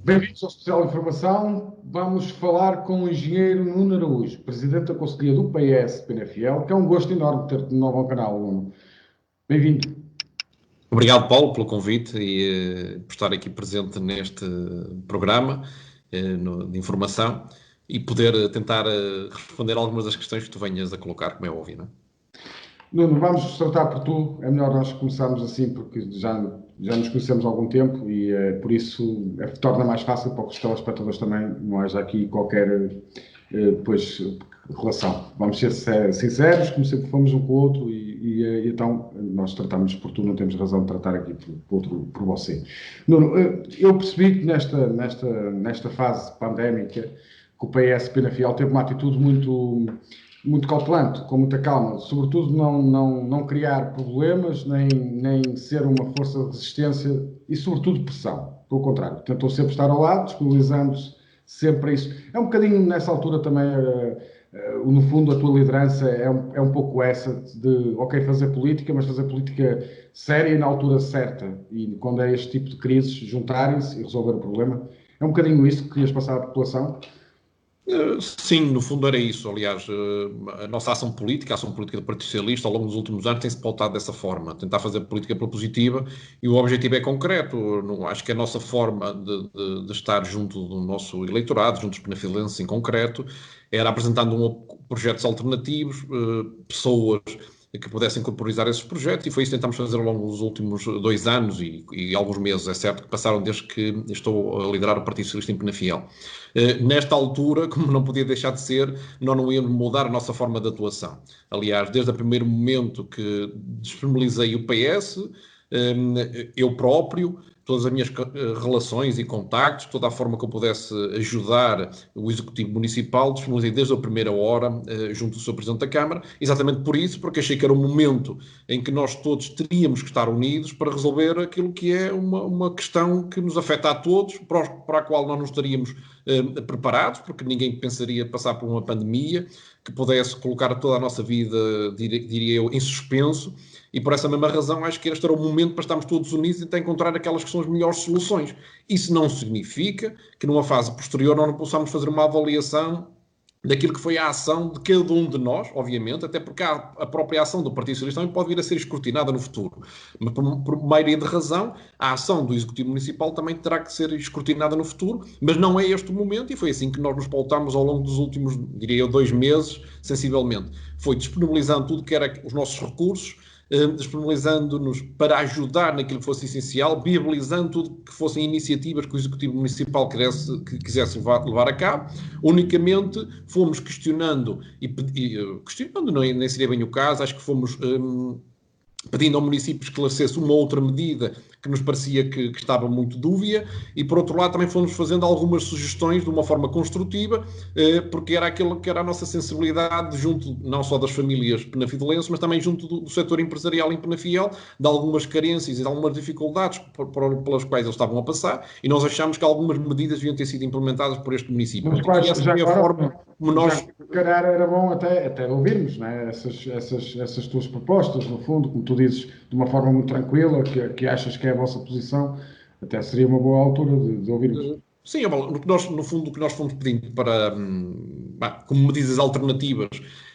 Bem-vindos ao Especial Informação. Vamos falar com o engenheiro Nuno Araújo, presidente da Conselhia do PS PNFL, que é um gosto enorme ter-te de novo ao canal, Nuno. Bem-vindo. Obrigado, Paulo, pelo convite e por estar aqui presente neste programa de informação e poder tentar responder algumas das questões que tu venhas a colocar, como é óbvio, não é? Nuno, vamos tratar por tu. É melhor nós começarmos assim, porque já nos conhecemos há algum tempo e por isso torna mais fácil para os telespectadores também, não haja aqui qualquer relação. Vamos ser sinceros, como sempre fomos um com o outro e então nós tratamos por tu, não temos razão de tratar aqui por você. Nuno, eu percebi que nesta fase pandémica que o PS PNFL teve uma atitude muito cautelante, com muita calma, sobretudo não criar problemas, nem ser uma força de resistência e, sobretudo, pressão. Pelo contrário, tentou sempre estar ao lado, disponibilizando-se sempre a isso. É um bocadinho, nessa altura também, no fundo, a tua liderança é um pouco essa de, ok, fazer política, mas fazer política séria e na altura certa. E quando é este tipo de crises, juntarem-se e resolver o problema. É um bocadinho isso que querias passar à população? Sim, no fundo era isso. Aliás, a nossa ação política, a ação política do Partido Socialista, ao longo dos últimos anos, tem-se pautado dessa forma, tentar fazer política propositiva e o objetivo é concreto. Acho que a nossa forma de estar junto do nosso eleitorado, junto dos penafilenses em concreto, era apresentando projetos alternativos, pessoas que pudessem corporizar esses projetos e foi isso que tentámos fazer ao longo dos últimos 2 anos e alguns meses, é certo, que passaram desde que estou a liderar o Partido Socialista em Penafiel. Nesta altura, como não podia deixar de ser, nós não íamos mudar a nossa forma de atuação. Aliás, desde o primeiro momento que disponibilizei o PS, eu próprio, todas as minhas relações e contactos, toda a forma que eu pudesse ajudar o Executivo Municipal, disponibilizei desde a primeira hora junto do Sr. Presidente da Câmara, exatamente por isso, porque achei que era um momento em que nós todos teríamos que estar unidos para resolver aquilo que é uma questão que nos afeta a todos, para a qual nós não estaríamos preparados, porque ninguém pensaria passar por uma pandemia que pudesse colocar toda a nossa vida, diria eu, em suspenso, e por essa mesma razão acho que este era o momento para estarmos todos unidos e tentar encontrar aquelas que são as melhores soluções. Isso não significa que numa fase posterior nós não possamos fazer uma avaliação daquilo que foi a ação de cada um de nós, obviamente, até porque a própria ação do Partido Socialista também pode vir a ser escrutinada no futuro. Mas por maioria de razão, a ação do Executivo Municipal também terá que ser escrutinada no futuro, mas não é este o momento e foi assim que nós nos pautámos ao longo dos últimos, diria eu, 2 meses, sensivelmente. Foi disponibilizando tudo que era os nossos recursos, disponibilizando-nos para ajudar naquilo que fosse essencial, viabilizando tudo que fossem iniciativas que o Executivo Municipal quisesse levar a cabo. Unicamente fomos questionando, questionando nem seria bem o caso, acho que fomos pedindo ao município que esclarecesse uma outra medida que nos parecia que estava muito dúvia e, por outro lado, também fomos fazendo algumas sugestões de uma forma construtiva, porque era aquilo que era a nossa sensibilidade junto, não só das famílias penafidelenses, mas também junto do setor empresarial em Penafiel, de algumas carências e de algumas dificuldades pelas quais eles estavam a passar, e nós achamos que algumas medidas deviam ter sido implementadas por este município. Mas essa foi a forma como nós... Se calhar era bom até ouvirmos, né? essas tuas propostas, no fundo, como tu dizes, de uma forma muito tranquila, que achas que é a vossa posição, até seria uma boa altura de ouvirmos. Sim, no fundo, o que nós fomos pedindo para, como medidas alternativas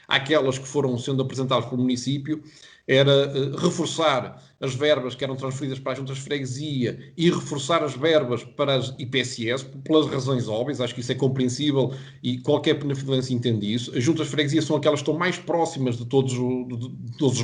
àquelas que foram sendo apresentadas pelo município, era reforçar as verbas que eram transferidas para as juntas de freguesia e reforçar as verbas para as IPSS, pelas razões óbvias, acho que isso é compreensível e qualquer penafidelense entende isso. As juntas de freguesia são aquelas que estão mais próximas de todos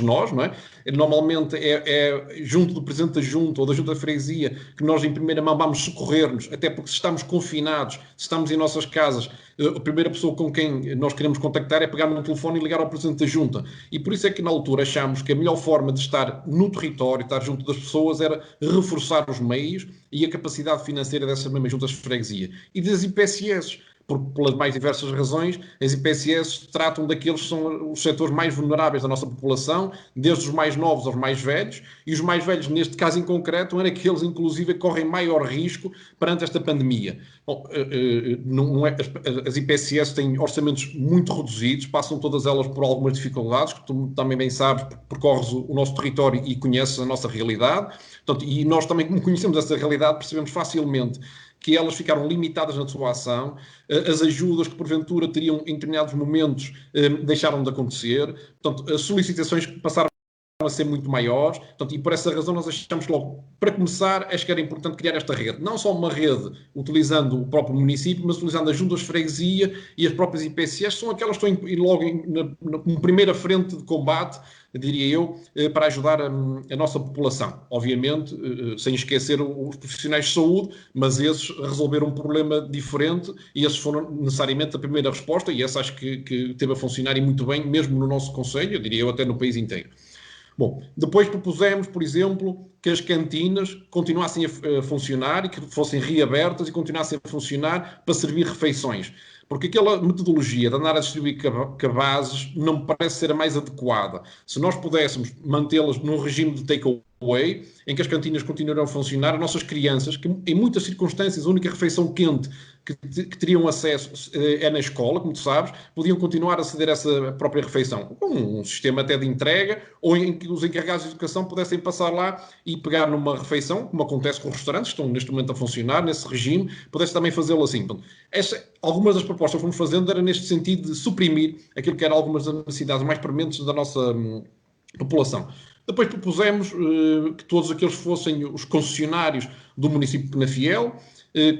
nós, não é? Normalmente é junto do Presidente da Junta ou da Junta de Freguesia que nós em primeira mão vamos socorrer-nos, até porque se estamos confinados, se estamos em nossas casas, a primeira pessoa com quem nós queremos contactar é pegar no telefone e ligar ao Presidente da Junta. E por isso é que na altura achámos que a melhor forma de estar no território, estar junto das pessoas, era reforçar os meios e a capacidade financeira dessas mesmas juntas de freguesia. E das IPSS, pelas mais diversas razões, as IPSS tratam daqueles que são os setores mais vulneráveis da nossa população, desde os mais novos aos mais velhos, e os mais velhos, neste caso em concreto, eram aqueles, inclusive, que correm maior risco perante esta pandemia. Bom, as IPSS têm orçamentos muito reduzidos, passam todas elas por algumas dificuldades, que tu também bem sabes, percorres o nosso território e conheces a nossa realidade. Portanto, e nós também, como conhecemos essa realidade, percebemos facilmente que elas ficaram limitadas na sua ação, as ajudas que porventura teriam em determinados momentos deixaram de acontecer, portanto, as solicitações que passaram a ser muito maiores, portanto, e por essa razão nós achamos logo, para começar, acho que era importante criar esta rede, não só uma rede utilizando o próprio município, mas utilizando as juntas de freguesia e as próprias IPCS, são aquelas que estão logo na primeira frente de combate, diria eu, para ajudar a nossa população. Obviamente, sem esquecer os profissionais de saúde, mas esses resolveram um problema diferente e esses foram necessariamente a primeira resposta, e essa acho que teve a funcionar e muito bem, mesmo no nosso concelho, eu diria eu até no país inteiro. Bom, depois propusemos, por exemplo, que as cantinas continuassem a funcionar e que fossem reabertas e continuassem a funcionar para servir refeições. Porque aquela metodologia de andar a distribuir cabazes não me parece ser a mais adequada. Se nós pudéssemos mantê-las num regime de take-away, em que as cantinas continuarão a funcionar, as nossas crianças, que em muitas circunstâncias a única refeição quente que teriam acesso é na escola, como tu sabes, podiam continuar a aceder a essa própria refeição, com um sistema até de entrega, ou em que os encarregados de educação pudessem passar lá e pegar numa refeição, como acontece com os restaurantes, que estão neste momento a funcionar, nesse regime, pudesse também fazê-lo assim. Então, algumas das propostas que fomos fazendo era neste sentido de suprimir aquilo que eram algumas das necessidades mais prementes da nossa população. Depois propusemos que todos aqueles fossem os concessionários do município de Penafiel,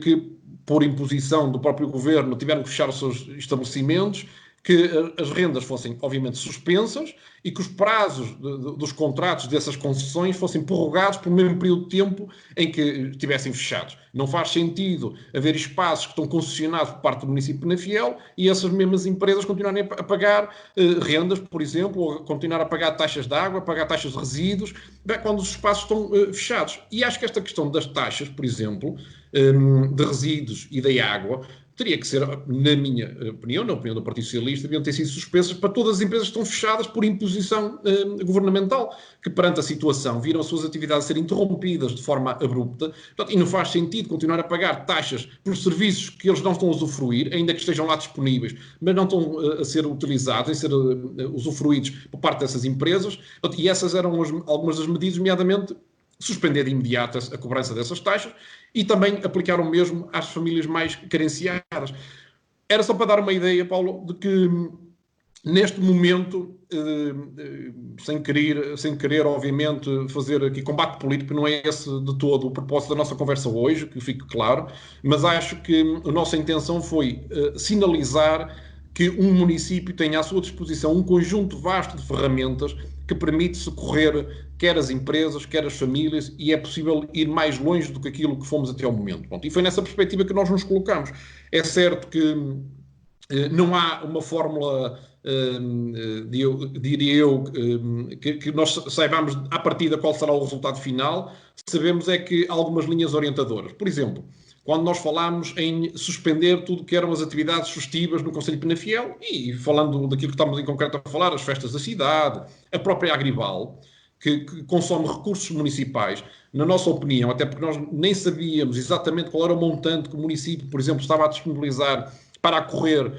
que por imposição do próprio governo tiveram que fechar os seus estabelecimentos, que as rendas fossem, obviamente, suspensas e que os prazos dos contratos dessas concessões fossem prorrogados por um mesmo período de tempo em que estivessem fechados. Não faz sentido haver espaços que estão concessionados por parte do município de Penafiel e essas mesmas empresas continuarem a pagar rendas, por exemplo, ou continuar a pagar taxas de água, a pagar taxas de resíduos, quando os espaços estão fechados. E acho que esta questão das taxas, por exemplo, de resíduos e da água, teria que ser, na minha opinião, na opinião do Partido Socialista, deviam ter sido suspensas para todas as empresas que estão fechadas por imposição governamental, que perante a situação viram as suas atividades ser interrompidas de forma abrupta, portanto, e não faz sentido continuar a pagar taxas por serviços que eles não estão a usufruir, ainda que estejam lá disponíveis, mas não estão a ser utilizados, a ser usufruídos por parte dessas empresas, portanto, e essas eram algumas das medidas, nomeadamente suspender de imediato a cobrança dessas taxas e também aplicar o mesmo às famílias mais carenciadas. Era só para dar uma ideia, Paulo, de que neste momento, sem querer, obviamente, fazer aqui combate político, não é esse de todo o propósito da nossa conversa hoje, que fique claro, mas acho que a nossa intenção foi sinalizar que um município tem à sua disposição um conjunto vasto de ferramentas que permite socorrer quer as empresas, quer as famílias, e é possível ir mais longe do que aquilo que fomos até ao momento. Pronto, e foi nessa perspectiva que nós nos colocamos. É certo que não há uma fórmula, diria eu, que nós saibamos à partida qual será o resultado final. Sabemos é que há algumas linhas orientadoras. Por exemplo, quando nós falámos em suspender tudo que eram as atividades festivas no Concelho de Penafiel, e falando daquilo que estamos em concreto a falar, as festas da cidade, a própria Agrival, que consome recursos municipais, na nossa opinião, até porque nós nem sabíamos exatamente qual era o montante que o município, por exemplo, estava a disponibilizar para acorrer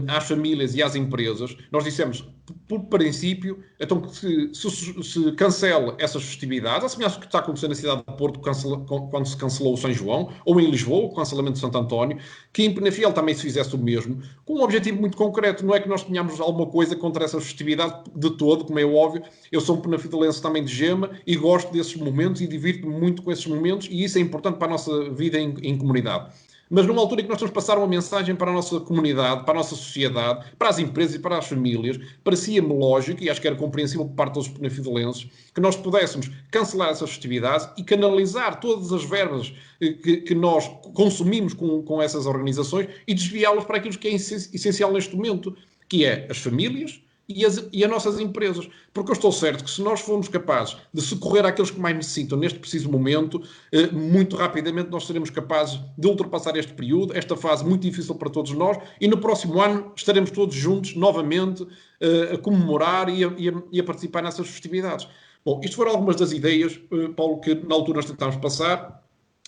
às famílias e às empresas, nós dissemos, por princípio, então que se cancele essas festividades, a semelhança do que está acontecendo na cidade de Porto quando se cancelou o São João, ou em Lisboa, o cancelamento de Santo António, que em Penafiel também se fizesse o mesmo, com um objetivo muito concreto. Não é que nós tenhamos alguma coisa contra essas festividades de todo, como é óbvio. Eu sou um penafidelense também de gema e gosto desses momentos e divirto-me muito com esses momentos, e isso é importante para a nossa vida em comunidade. Mas numa altura em que nós estamos a passar uma mensagem para a nossa comunidade, para a nossa sociedade, para as empresas e para as famílias, parecia-me lógico, e acho que era compreensível por parte dos penafidelenses, que nós pudéssemos cancelar essas festividades e canalizar todas as verbas que nós consumimos com essas organizações e desviá-las para aquilo que é essencial neste momento, que é as famílias e as nossas empresas. Porque eu estou certo que se nós formos capazes de socorrer àqueles que mais necessitam neste preciso momento, muito rapidamente nós seremos capazes de ultrapassar este período, esta fase muito difícil para todos nós, e no próximo ano estaremos todos juntos novamente a comemorar e a participar nessas festividades. Bom, isto foram algumas das ideias, Paulo, que na altura nós tentámos passar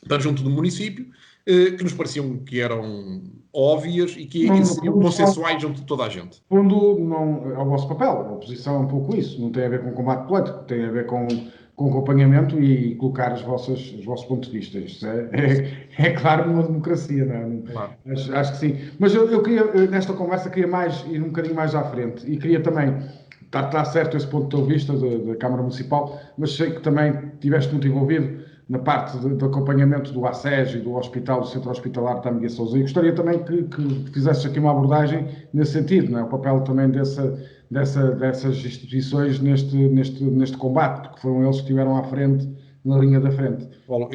para junto do município, que nos pareciam que eram óbvias e que seriam consensuais junto de toda a gente. Fundo, não, é o vosso papel. A oposição é um pouco isso. Não tem a ver com combate político, tem a ver com com acompanhamento e colocar os vossos pontos de vista. Isto é claro numa democracia, não é? Claro. Acho que sim. Mas eu queria, nesta conversa, queria ir um bocadinho mais à frente e queria também, está certo esse ponto de vista da Câmara Municipal, mas sei que também estiveste muito envolvido na parte do acompanhamento do ACES e do hospital, do Centro Hospitalar de Miguel Sousa. E gostaria também que fizesses aqui uma abordagem nesse sentido, não é? O papel também dessas instituições neste combate, porque foram eles que estiveram à frente, na linha da frente. Bom,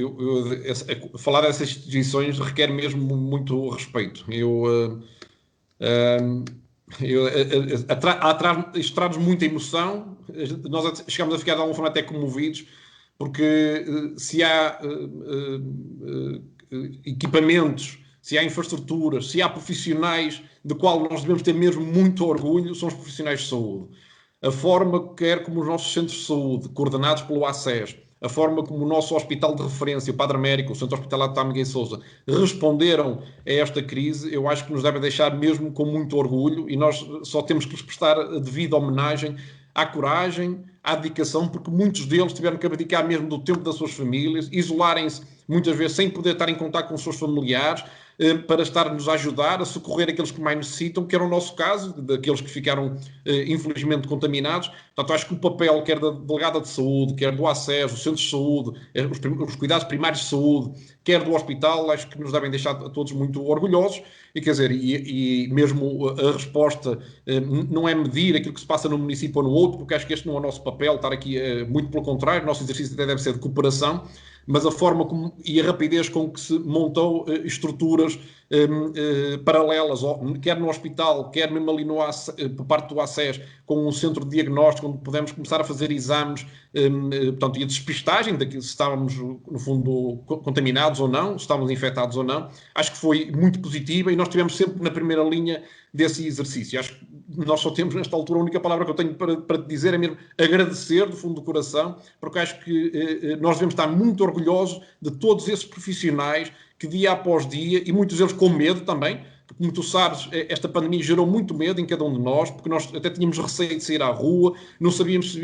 falar dessas instituições requer mesmo muito respeito. Isto traz muita emoção. Nós chegamos a ficar de alguma forma até comovidos, porque se há equipamentos, se há infraestruturas, se há profissionais de qual nós devemos ter mesmo muito orgulho, são os profissionais de saúde. A forma, quer como os nossos centros de saúde, coordenados pelo ACES, a forma como o nosso hospital de referência, o Padre Américo, o Centro Hospitalar de Miguel Sousa, responderam a esta crise, eu acho que nos deve deixar mesmo com muito orgulho, e nós só temos que lhes prestar a devida homenagem à coragem, à dedicação, porque muitos deles tiveram que abdicar mesmo do tempo das suas famílias, isolarem-se muitas vezes sem poder estar em contato com os seus familiares, para estar-nos a ajudar, a socorrer aqueles que mais necessitam, que era o nosso caso, daqueles que ficaram infelizmente contaminados. Portanto, acho que o papel, quer da delegada de saúde, quer do ACES, os centros de saúde, os cuidados primários de saúde, quer do hospital, acho que nos devem deixar a todos muito orgulhosos. E quer dizer, e mesmo a resposta não é medir aquilo que se passa num município ou no outro, porque acho que este não é o nosso papel, estar aqui, muito pelo contrário, o nosso exercício até deve ser de cooperação, mas a forma como, e a rapidez com que se montou estruturas paralelas, quer no hospital, quer mesmo ali por parte do ACES, com um centro de diagnóstico, onde podemos começar a fazer exames, portanto, e a despistagem daquilo, se estávamos, no fundo, contaminados ou não, se estávamos infectados ou não, acho que foi muito positiva e nós estivemos sempre na primeira linha desse exercício. Acho que nós só temos, nesta altura, a única palavra que eu tenho para te dizer é mesmo agradecer do fundo do coração, porque acho que nós devemos estar muito orgulhosos de todos esses profissionais que dia após dia, e muitos deles com medo também, porque, como tu sabes, esta pandemia gerou muito medo em cada um de nós, porque nós até tínhamos receio de sair à rua, não sabíamos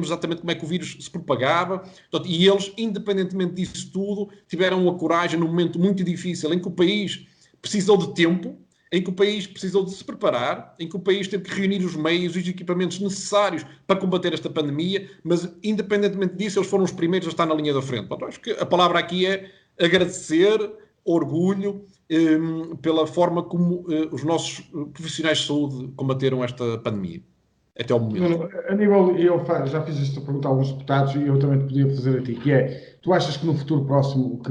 exatamente como é que o vírus se propagava, portanto, e eles, independentemente disso tudo, tiveram a coragem num momento muito difícil, em que o país precisou de tempo, em que o país precisou de se preparar, em que o país teve que reunir os meios e os equipamentos necessários para combater esta pandemia, mas, independentemente disso, eles foram os primeiros a estar na linha da frente. Portanto, acho que a palavra aqui é agradecer, orgulho, pela forma como os nossos profissionais de saúde combateram esta pandemia, até ao momento. Aníbal, já fiz esta pergunta a alguns deputados e eu também te podia fazer a ti, que é, tu achas que no futuro próximo,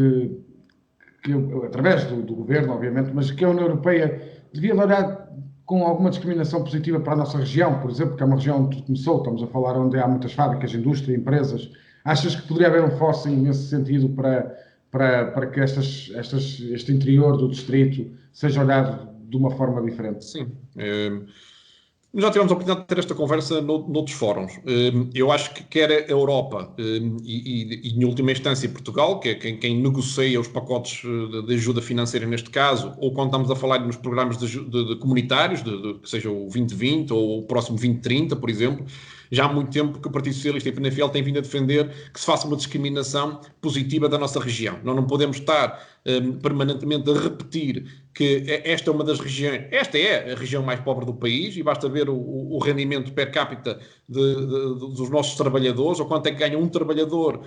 através do governo, obviamente, mas que a União Europeia devia olhar com alguma discriminação positiva para a nossa região, por exemplo, que é uma região onde tudo começou, estamos a falar onde há muitas fábricas, indústria, empresas. Achas que poderia haver um forcing nesse sentido para que este interior do distrito seja olhado de uma forma diferente? Sim. Já tivemos a oportunidade de ter esta conversa noutros fóruns. Eu acho que quer a Europa e em última instância Portugal, que é quem negocia os pacotes de ajuda financeira neste caso, ou quando estamos a falar nos programas de comunitários, que seja o 2020 ou o próximo 2030, por exemplo, já há muito tempo que o Partido Socialista e o PNFL têm vindo a defender que se faça uma discriminação positiva da nossa região. Nós não podemos estar permanentemente a repetir que esta é uma das regiões, esta é a região mais pobre do país, e basta ver o rendimento per capita dos nossos trabalhadores, ou quanto é que ganha um trabalhador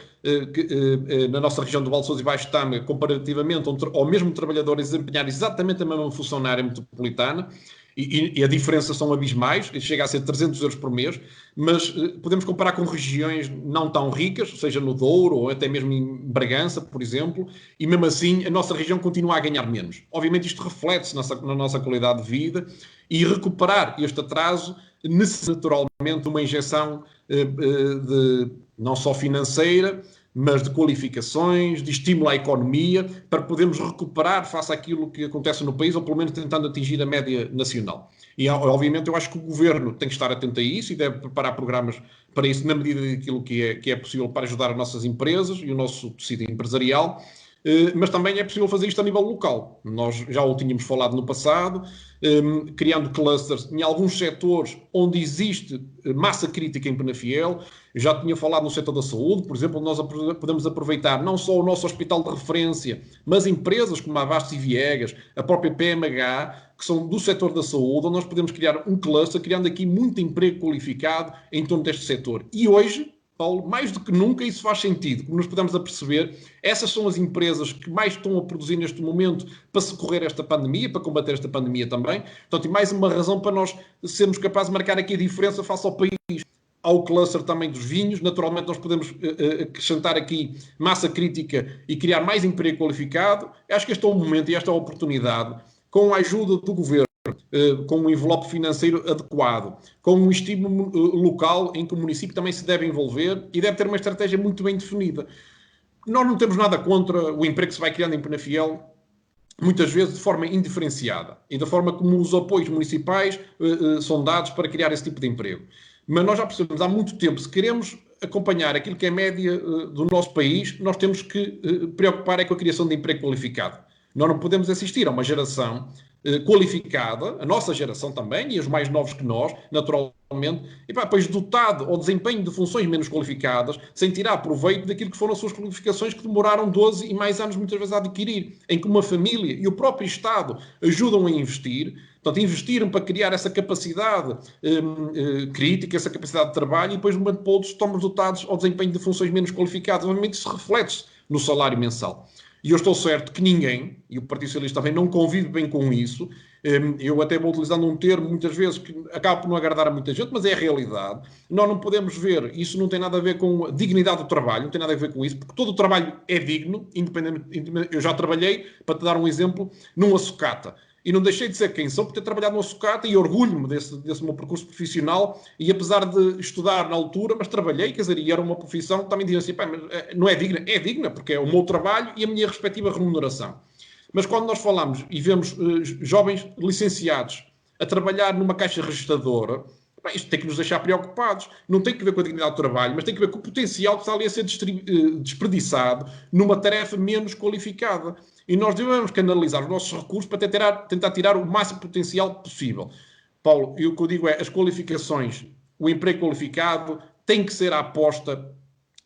na nossa região do Val de Sousa e Baixo Tâmega, comparativamente ao mesmo trabalhador a desempenhar exatamente a mesma função na área metropolitana. E a diferença são abismais, chega a ser 300 euros por mês, mas podemos comparar com regiões não tão ricas, seja no Douro ou até mesmo em Bragança, por exemplo, e mesmo assim a nossa região continua a ganhar menos. Obviamente isto reflete-se na nossa qualidade de vida, e recuperar este atraso necessita naturalmente uma injeção não só financeira, mas de qualificações, de estímulo à economia, para podermos recuperar face àquilo que acontece no país, ou pelo menos tentando atingir a média nacional. E, obviamente, eu acho que o Governo tem que estar atento a isso e deve preparar programas para isso, na medida daquilo que é possível, para ajudar as nossas empresas e o nosso tecido empresarial. mas também é possível fazer isto a nível local. Nós já o tínhamos falado no passado, criando clusters em alguns setores onde existe massa crítica em Penafiel. Eu já tinha falado no setor da saúde, por exemplo, onde nós podemos aproveitar não só o nosso hospital de referência, mas empresas como a Bastos e Viegas, a própria PMH, que são do setor da saúde, onde nós podemos criar um cluster, criando aqui muito emprego qualificado em torno deste setor. E hoje, Paulo, mais do que nunca isso faz sentido. Como nos podemos aperceber, essas são as empresas que mais estão a produzir neste momento para socorrer esta pandemia, para combater esta pandemia também. Portanto, e mais uma razão para nós sermos capazes de marcar aqui a diferença face ao país. Ao cluster também dos vinhos, naturalmente nós podemos acrescentar aqui massa crítica e criar mais emprego qualificado. Acho que este é o momento e esta é a oportunidade, com a ajuda do governo, com um envelope financeiro adequado, com um estímulo local em que o município também se deve envolver e deve ter uma estratégia muito bem definida. Nós não temos nada contra o emprego que se vai criando em Penafiel, muitas vezes de forma indiferenciada e da forma como os apoios municipais são dados para criar esse tipo de emprego. Mas nós já percebemos há muito tempo, se queremos acompanhar aquilo que é a média do nosso país, nós temos que preocupar com a criação de emprego qualificado. Nós não podemos assistir a uma geração qualificada, a nossa geração também, e os mais novos que nós, naturalmente, e depois dotado ao desempenho de funções menos qualificadas, sem tirar proveito daquilo que foram as suas qualificações que demoraram 12 e mais anos muitas vezes a adquirir, em que uma família e o próprio Estado ajudam a investir, portanto, investiram para criar essa capacidade crítica, essa capacidade de trabalho, e depois, de um momento para o outro, estamos dotados ao desempenho de funções menos qualificadas. Obviamente, isso reflete-se no salário mensal. E eu estou certo que ninguém, e o Partido Socialista também não convive bem com isso, eu até vou utilizando um termo muitas vezes que acaba por não agradar a muita gente, mas é a realidade. Nós não podemos ver, isso não tem nada a ver com a dignidade do trabalho, não tem nada a ver com isso, porque todo o trabalho é digno, independente. Eu já trabalhei, para te dar um exemplo, numa sucata. E não deixei de ser quem sou por ter trabalhado numa sucata e orgulho-me desse meu percurso profissional e apesar de estudar na altura, mas trabalhei, quer dizer, e era uma profissão que também dizia assim, pá, mas não é digna? É digna, porque é o meu trabalho e a minha respectiva remuneração. Mas quando nós falamos e vemos jovens licenciados a trabalhar numa caixa registradora, pá, isto tem que nos deixar preocupados. Não tem que ver com a dignidade do trabalho, mas tem que ver com o potencial que está ali a ser desperdiçado numa tarefa menos qualificada. E nós devemos canalizar os nossos recursos para tentar tirar o máximo potencial possível. Paulo, e o que eu digo é, as qualificações, o emprego qualificado tem que ser a aposta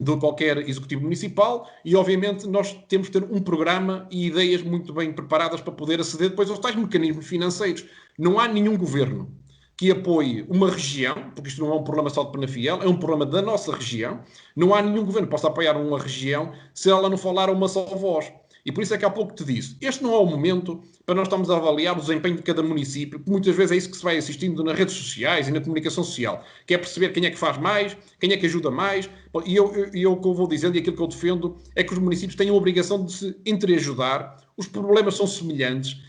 de qualquer executivo municipal e, obviamente, nós temos que ter um programa e ideias muito bem preparadas para poder aceder depois aos tais mecanismos financeiros. Não há nenhum governo que apoie uma região, porque isto não é um problema só de Penafiel, é um problema da nossa região. Não há nenhum governo que possa apoiar uma região se ela não falar uma só voz. E por isso é que há pouco te disse, este não é o momento para nós estarmos a avaliar o desempenho de cada município, porque muitas vezes é isso que se vai assistindo nas redes sociais e na comunicação social, que é perceber quem é que faz mais, quem é que ajuda mais, e o que eu vou dizendo e aquilo que eu defendo é que os municípios têm a obrigação de se entreajudar, os problemas são semelhantes,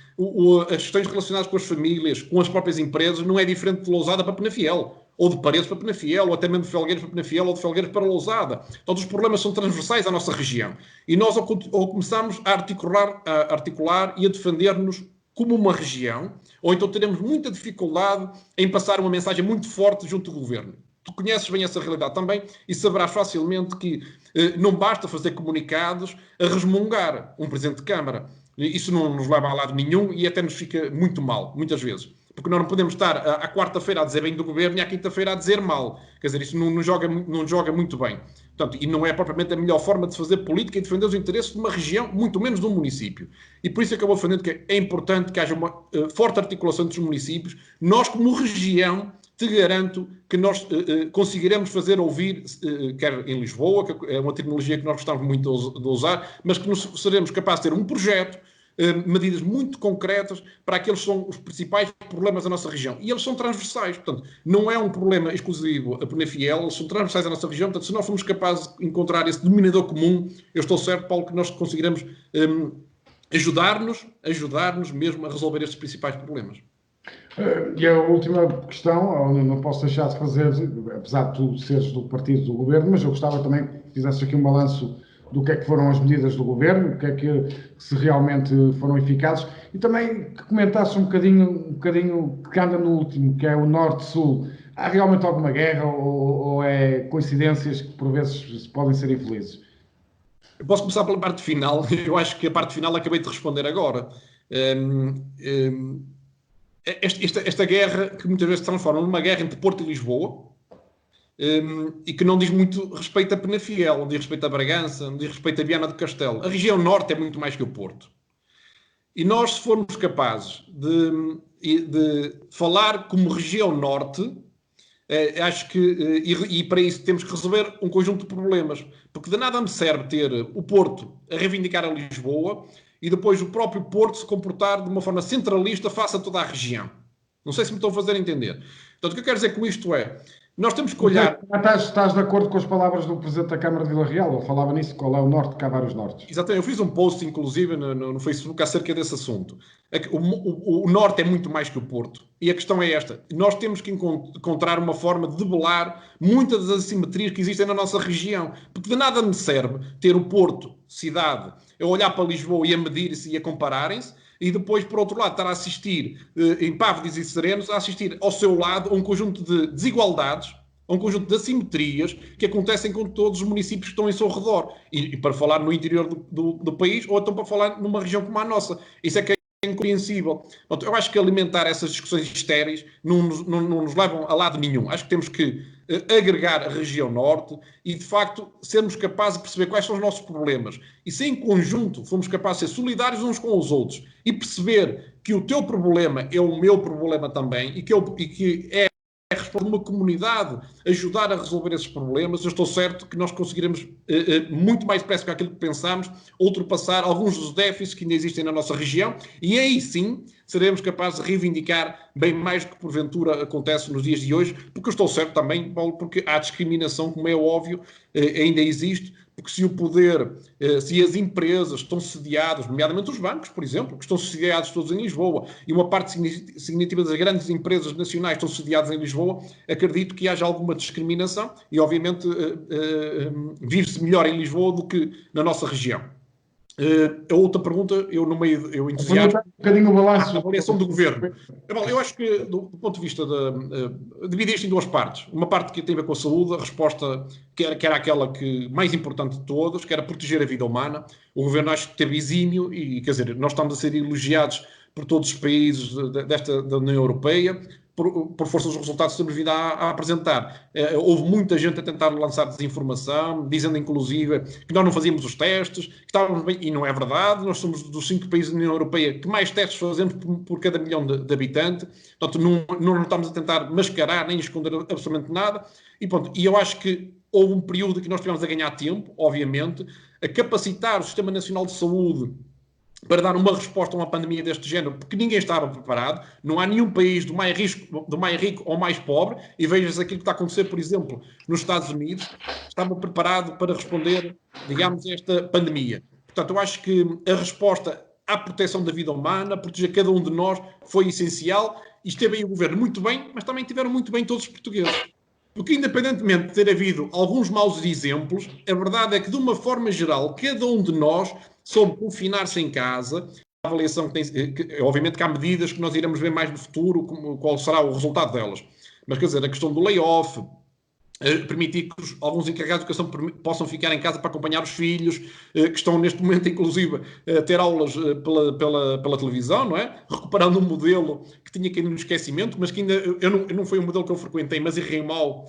as questões relacionadas com as famílias, com as próprias empresas, não é diferente de Lousada para Penafiel, ou de Paredes para Penafiel, ou até mesmo de Felgueiras para Penafiel, ou de Felgueiras para Lousada. Todos os problemas são transversais à nossa região. E nós, ao começarmos a articular e a defender-nos como uma região, ou então teremos muita dificuldade em passar uma mensagem muito forte junto do governo. Tu conheces bem essa realidade também e saberás facilmente que não basta fazer comunicados a resmungar um Presidente de Câmara. Isso não nos leva a lado nenhum e até nos fica muito mal, muitas vezes. Porque nós não podemos estar à quarta-feira a dizer bem do governo e à quinta-feira a dizer mal. Quer dizer, isso não joga muito bem. Portanto, e não é propriamente a melhor forma de fazer política e defender os interesses de uma região, muito menos de um município. E por isso é que eu vou defendendo que é importante que haja uma forte articulação entre os municípios. Nós, como região, te garanto que nós conseguiremos fazer ouvir, quer em Lisboa, que é uma tecnologia que nós gostamos muito de usar, mas que seremos capazes de ter um projeto, medidas muito concretas para aqueles que são os principais problemas da nossa região. E eles são transversais, portanto, não é um problema exclusivo a Penafiel, eles são transversais à nossa região, portanto, se nós formos capazes de encontrar esse denominador comum, eu estou certo, Paulo, que nós conseguiremos ajudar-nos mesmo a resolver estes principais problemas. E a última questão, não posso deixar de fazer, apesar de tu seres do partido do governo, mas eu gostava também que fizesse aqui um balanço do que é que foram as medidas do governo, o que é que se realmente foram eficazes, e também que comentasse um bocadinho que anda no último, que é o Norte-Sul. Há realmente alguma guerra ou é coincidências que por vezes podem ser infelizes? Eu posso começar pela parte final. Eu acho que a parte final acabei de responder agora. Hum, hum, esta guerra que muitas vezes se transforma numa guerra entre Porto e Lisboa, e que não diz muito respeito a Penafiel, não diz respeito a Bragança, não diz respeito a Viana do Castelo. A região norte é muito mais que o Porto. E nós, se formos capazes de falar como região norte, acho que, e para isso temos que resolver um conjunto de problemas, porque de nada me serve ter o Porto a reivindicar a Lisboa e depois o próprio Porto se comportar de uma forma centralista face a toda a região. Não sei se me estou a fazer entender. Portanto, o que eu quero dizer com isto é, nós temos que olhar. Estás de acordo com as palavras do Presidente da Câmara de Vila Real? Ele falava nisso, qual é o norte, que há vários nortes. Exatamente, eu fiz um post, inclusive, no Facebook acerca desse assunto. O Norte é muito mais que o Porto. E a questão é esta. Nós temos que encontrar uma forma de debelar muitas das assimetrias que existem na nossa região. Porque de nada me serve ter o Porto, cidade, a olhar para Lisboa e a medir-se e a compararem-se, e depois, por outro lado, estar a assistir, em Pávidos e Serenos, a assistir ao seu lado a um conjunto de desigualdades, a um conjunto de assimetrias que acontecem com todos os municípios que estão em seu redor. E para falar no interior do país, ou então para falar numa região como a nossa. Isso é que é incompreensível. Eu acho que alimentar essas discussões estéreis não nos levam a lado nenhum. Acho que temos que agregar a região norte e, de facto, sermos capazes de perceber quais são os nossos problemas. E se em conjunto formos capazes de ser solidários uns com os outros e perceber que o teu problema é o meu problema também e que é responder uma comunidade, ajudar a resolver esses problemas, eu estou certo que nós conseguiremos, muito mais depressa que aquilo que pensamos, ultrapassar alguns dos déficits que ainda existem na nossa região e aí sim seremos capazes de reivindicar bem mais do que porventura acontece nos dias de hoje, porque eu estou certo também, Paulo, porque há discriminação, como é óbvio, ainda existe, porque se o poder, se as empresas estão sediadas, nomeadamente os bancos, por exemplo, que estão sediados todos em Lisboa, e uma parte significativa das grandes empresas nacionais estão sediadas em Lisboa, acredito que haja alguma discriminação e, obviamente, vive-se melhor em Lisboa do que na nossa região. A outra pergunta, eu entusiasmo, um bocadinho o balanço. a avaliação do governo. Eu acho que, do ponto de vista dividi isto em duas partes. Uma parte que tem a ver com a saúde, a resposta que era aquela que mais importante de todas, que era proteger a vida humana. O governo acho que teve exímio e, quer dizer, nós estamos a ser elogiados por todos os países da União Europeia, por força dos resultados que temos vindo a apresentar. Houve muita gente a tentar lançar desinformação, dizendo inclusive que nós não fazíamos os testes, que estávamos bem, e não é verdade. Nós somos dos 5 países da União Europeia que mais testes fazemos por cada milhão de habitantes. Portanto, não estamos a tentar mascarar nem esconder absolutamente nada. E eu acho que houve um período que nós tivemos a ganhar tempo, obviamente, a capacitar o Sistema Nacional de Saúde para dar uma resposta a uma pandemia deste género, porque ninguém estava preparado. Não há nenhum país do mais rico ao mais pobre, e veja-se aquilo que está a acontecer, por exemplo, nos Estados Unidos, estava preparado para responder, digamos, a esta pandemia. Portanto, eu acho que a resposta à proteção da vida humana, a proteger cada um de nós, foi essencial, e esteve aí o governo muito bem, mas também tiveram muito bem todos os portugueses. Porque, independentemente de ter havido alguns maus exemplos, a verdade é que, de uma forma geral, cada um de nós soube confinar-se em casa. A avaliação obviamente que há medidas que nós iremos ver mais no futuro, qual será o resultado delas. Mas, quer dizer, a questão do layoff, permitir que alguns encarregados de educação possam ficar em casa para acompanhar os filhos, que estão neste momento, inclusive, a ter aulas pela televisão, não é? Recuperando um modelo que tinha caído no esquecimento, mas que ainda, não foi um modelo que eu frequentei, mas em Reimal,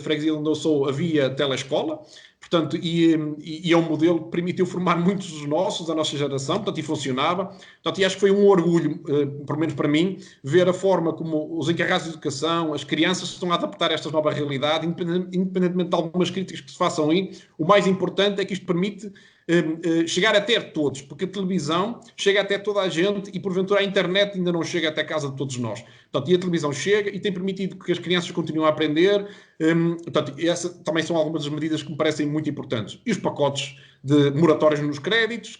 freguesia onde eu sou, havia telescola. Portanto, e é um modelo que permitiu formar muitos dos nossos, da nossa geração, portanto, e funcionava. Portanto, e acho que foi um orgulho, pelo menos para mim, ver a forma como os encarregados de educação, as crianças se estão a adaptar a esta nova realidade, independentemente de algumas críticas que se façam aí. O mais importante é que isto permite chegar até todos, porque a televisão chega até toda a gente e, porventura, a internet ainda não chega até a casa de todos nós. Portanto, e a televisão chega e tem permitido que as crianças continuem a aprender. Portanto, essas também são algumas das medidas que me parecem muito importantes. E os pacotes de moratórios nos créditos,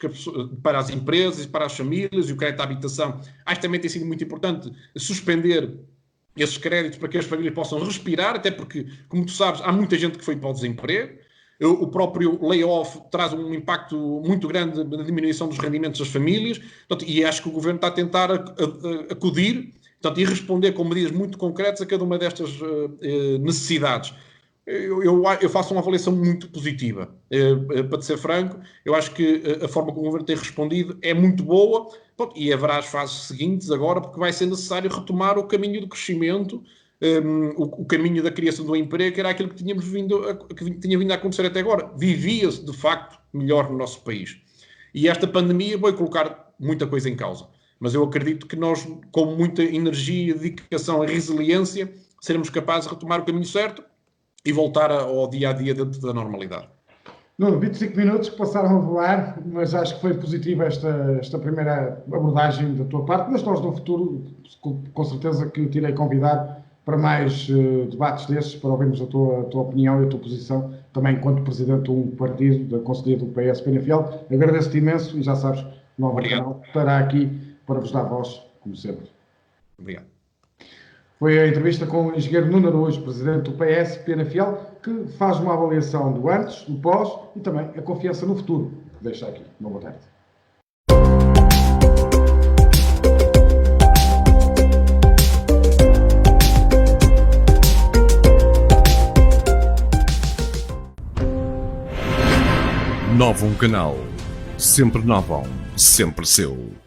para as empresas e para as famílias, e o crédito à habitação, acho que também tem sido muito importante suspender esses créditos para que as famílias possam respirar, até porque, como tu sabes, há muita gente que foi para o desemprego. O próprio layoff traz um impacto muito grande na diminuição dos rendimentos das famílias, portanto, e acho que o governo está a tentar acudir, portanto, e responder com medidas muito concretas a cada uma destas necessidades. eu faço uma avaliação muito positiva. Para te ser franco, eu acho que a forma como o governo tem respondido é muito boa, e haverá as fases seguintes agora, porque vai ser necessário retomar o caminho do crescimento, o caminho da criação do emprego, que era aquilo que tinha vindo a acontecer até agora. Vivia-se, de facto, melhor no nosso país. E esta pandemia vai colocar muita coisa em causa. Mas eu acredito que nós, com muita energia, dedicação e resiliência, seremos capazes de retomar o caminho certo e voltar ao dia-a-dia dentro da normalidade. Nuno, 25 minutos que passaram a voar, mas acho que foi positiva esta primeira abordagem da tua parte, mas nós no futuro, com certeza que te irei convidar para mais debates destes, para ouvirmos a tua opinião e a tua posição, também enquanto Presidente de um partido, da Conselhia do PS Penafiel. Agradeço-te imenso e já sabes, o novo canal estará aqui para vos dar voz, como sempre. Obrigado. Foi a entrevista com o engenheiro Nuno Araújo, Presidente do PS Penafiel, que faz uma avaliação do antes, do pós e também a confiança no futuro. Deixa aqui. Uma boa tarde. Novo Canal. Sempre novo, sempre seu.